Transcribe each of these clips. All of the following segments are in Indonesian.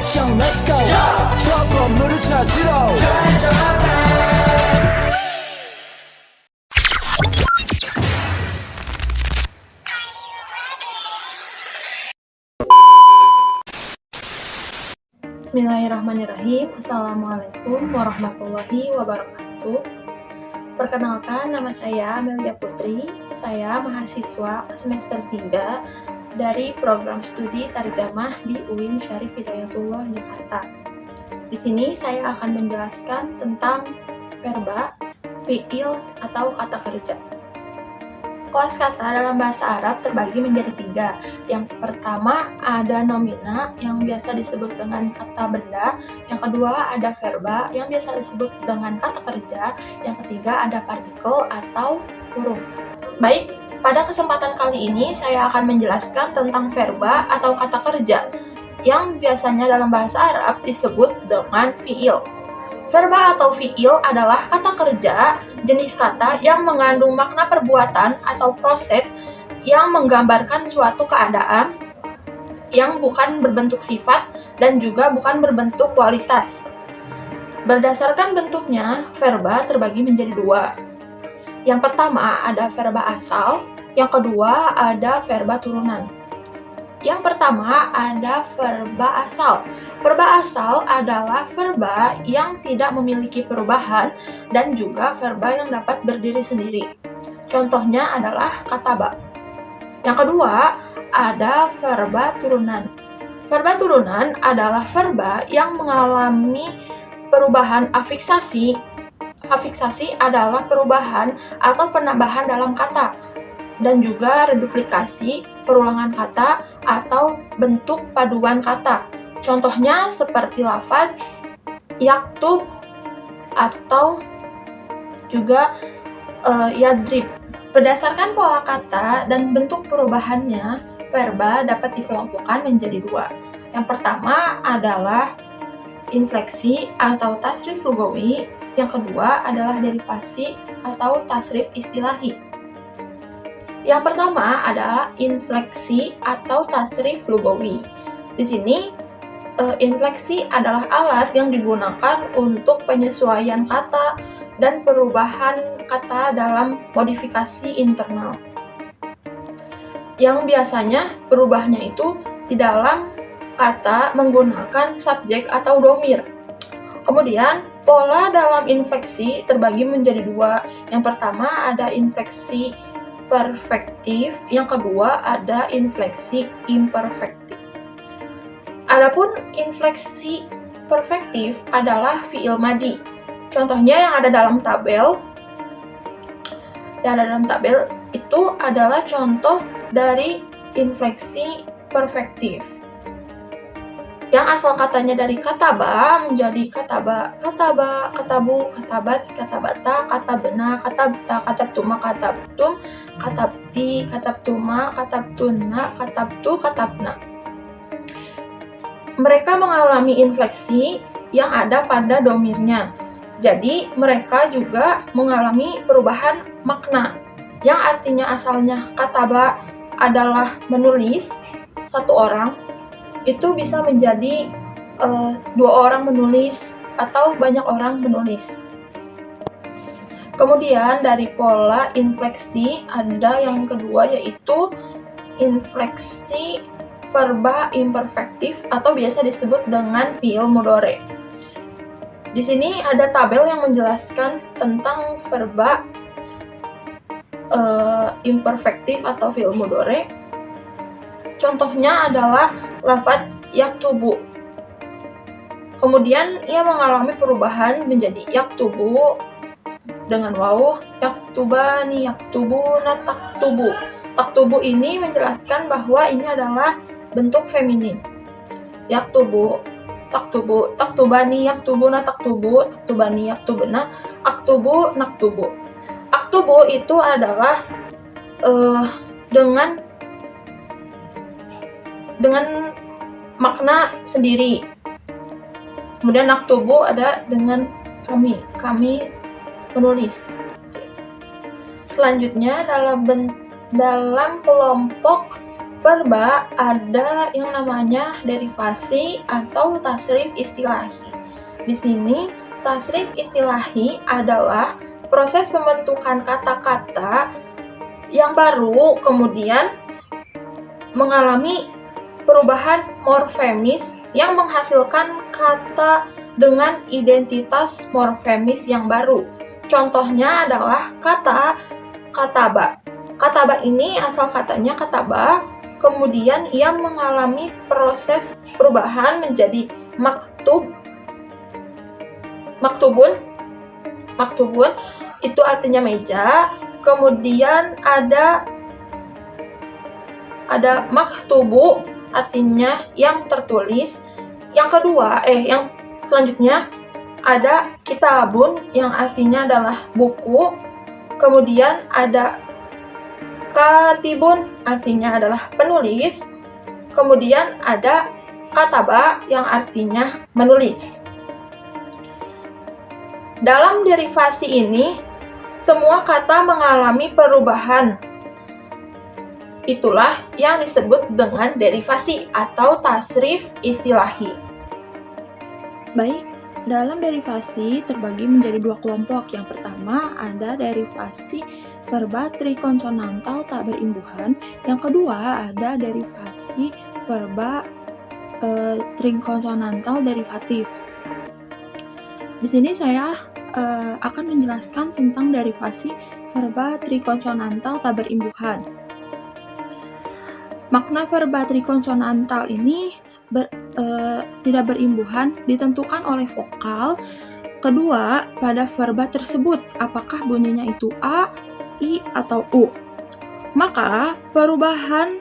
액션 let's go 저 건물을 찾으러 Bismillahirrahmanirrahim. Assalamualaikum warahmatullahi wabarakatuh. Perkenalkan, nama saya Amelia Putri. Saya mahasiswa semester 3 dari program studi Tarjamah di UIN Syarif Hidayatullah Jakarta. Di sini saya akan menjelaskan tentang verba, fiil, atau kata kerja. Kelas kata dalam bahasa Arab terbagi menjadi 3. Yang pertama ada nomina yang biasa disebut dengan kata benda. Yang kedua ada verba yang biasa disebut dengan kata kerja. Yang ketiga ada partikel atau huruf. Baik, pada kesempatan kali ini saya akan menjelaskan tentang verba atau kata kerja yang biasanya dalam bahasa Arab disebut dengan fiil. Verba atau fiil adalah kata kerja, jenis kata yang mengandung makna perbuatan atau proses yang menggambarkan suatu keadaan yang bukan berbentuk sifat dan juga bukan berbentuk kualitas. Berdasarkan bentuknya, verba terbagi menjadi 2. Yang pertama ada verba asal, yang kedua ada verba turunan. Yang pertama ada verba asal. Verba asal adalah verba yang tidak memiliki perubahan dan juga verba yang dapat berdiri sendiri. Contohnya adalah kataba. Yang kedua ada verba turunan. Verba turunan adalah verba yang mengalami perubahan afiksasi. Afiksasi adalah perubahan atau penambahan dalam kata dan juga reduplikasi, perulangan kata, atau bentuk paduan kata. Contohnya seperti lafaz yaktub atau juga yadrib. Berdasarkan pola kata dan bentuk perubahannya, verba dapat dikelompokkan menjadi 2. Yang pertama adalah infleksi atau tasrif lugawi, yang kedua adalah derivasi atau tasrif istilahi. Yang pertama adalah infleksi atau tasrif lugawi. Di sini infleksi adalah alat yang digunakan untuk penyesuaian kata dan perubahan kata dalam modifikasi internal. Yang biasanya berubahnya itu di dalam kata menggunakan subjek atau domir. Kemudian pola dalam infleksi terbagi menjadi 2. Yang pertama ada infleksi perfektif, yang kedua ada infleksi imperfektif. Adapun infleksi perfektif adalah fiil madi. Contohnya yang ada dalam tabel. Yang ada dalam tabel itu adalah contoh dari infleksi perfektif. Yang asal katanya dari kataba menjadi kataba, kataba, katabu, katabat, katabata, katabena, katabta, katabtuma, katabtum, katabti, katabtuma, katabtuna, katabtu, katabna. Mereka mengalami infleksi yang ada pada domirnya. Jadi mereka juga mengalami perubahan makna. Yang artinya asalnya kataba adalah menulis, satu orang, itu bisa menjadi 2 orang menulis atau banyak orang menulis. Kemudian dari pola infleksi ada yang kedua yaitu infleksi verba imperfektif atau biasa disebut dengan fiil mudhari. Di sini ada tabel yang menjelaskan tentang verba imperfektif atau fiil mudhari. Contohnya adalah lafaz yaktubu. Kemudian ia mengalami perubahan menjadi yaktubu dengan waw, yaktubani, yaktubuna, taktubu. Taktubu ini menjelaskan bahwa ini adalah bentuk feminin. Yaktubu, taktubu, taktubani, yaktubuna, taktubu, taktubani, yaktubuna, aktubu, naktubu. Aktubu itu adalah dengan makna sendiri. Kemudian naktubu ada dengan kami menulis. Selanjutnya dalam kelompok verba ada yang namanya derivasi atau tasrif istilahi. Di sini, tasrif istilahi adalah proses pembentukan kata-kata yang baru kemudian mengalami perubahan morfemis yang menghasilkan kata dengan identitas morfemis yang baru. Contohnya adalah kata kataba. Kataba ini asal katanya kataba, kemudian ia mengalami proses perubahan menjadi maktubun itu artinya meja, kemudian ada maktubu artinya yang tertulis. Yang selanjutnya ada kitabun yang artinya adalah buku, kemudian ada katibun artinya adalah penulis, kemudian ada kataba yang artinya menulis. Dalam derivasi ini, semua kata mengalami perubahan. Itulah yang disebut dengan derivasi atau tasrif istilahi. Baik, dalam derivasi terbagi menjadi dua kelompok. Yang pertama ada derivasi verba trikonsonantal tak berimbuhan. Yang kedua ada derivasi verba trikonsonantal derivatif. Di sini saya akan menjelaskan tentang derivasi verba trikonsonantal tak berimbuhan. Makna verba trikonsonantal ini tidak berimbuhan ditentukan oleh vokal kedua pada verba tersebut, apakah bunyinya itu A, I, atau U. Maka perubahan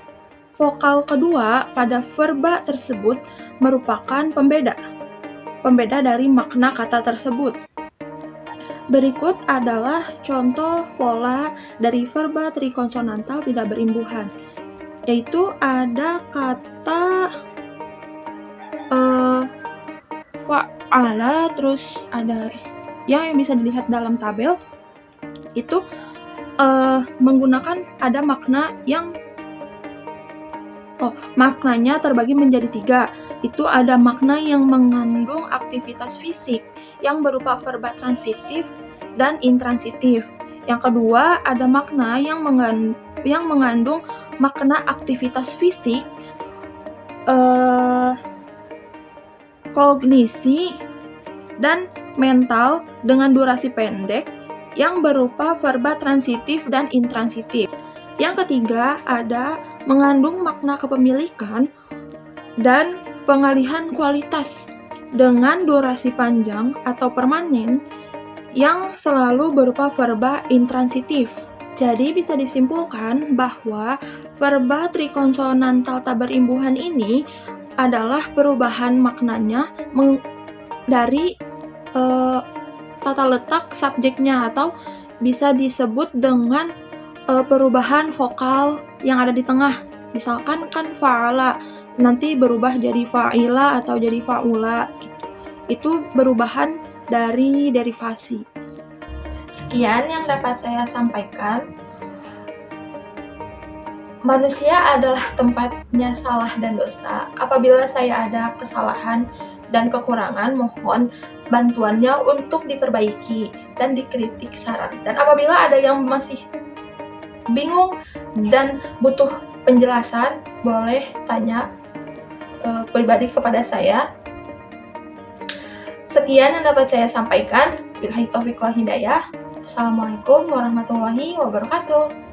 vokal kedua pada verba tersebut merupakan pembeda dari makna kata tersebut. Berikut adalah contoh pola dari verba trikonsonantal tidak berimbuhan, yaitu ada kata fa'ala, terus ada yang bisa dilihat dalam tabel itu menggunakan ada makna yang maknanya terbagi menjadi 3. Itu ada makna yang mengandung aktivitas fisik yang berupa verba transitif dan intransitif. Yang kedua ada makna yang mengandung makna aktivitas fisik, kognisi, dan mental dengan durasi pendek yang berupa verba transitif dan intransitif. Yang ketiga ada mengandung makna kepemilikan dan pengalihan kualitas dengan durasi panjang atau permanen yang selalu berupa verba intransitif. Jadi bisa disimpulkan bahwa verba trikonsonantal tak berimbuhan ini adalah perubahan maknanya dari tata letak subjeknya, atau bisa disebut dengan perubahan vokal yang ada di tengah. Misalkan kan fa'ala nanti berubah jadi fa'ila atau jadi fa'ula gitu. Itu perubahan dari derivasi. Sekian yang dapat saya sampaikan. Manusia adalah tempatnya salah dan dosa. Apabila saya ada kesalahan dan kekurangan, mohon bantuannya untuk diperbaiki dan dikritik saran. Dan apabila ada yang masih bingung dan butuh penjelasan, boleh tanya pribadi kepada saya. Sekian yang dapat saya sampaikan. Billahi taufiq wal hidayah. Assalamualaikum warahmatullahi wabarakatuh.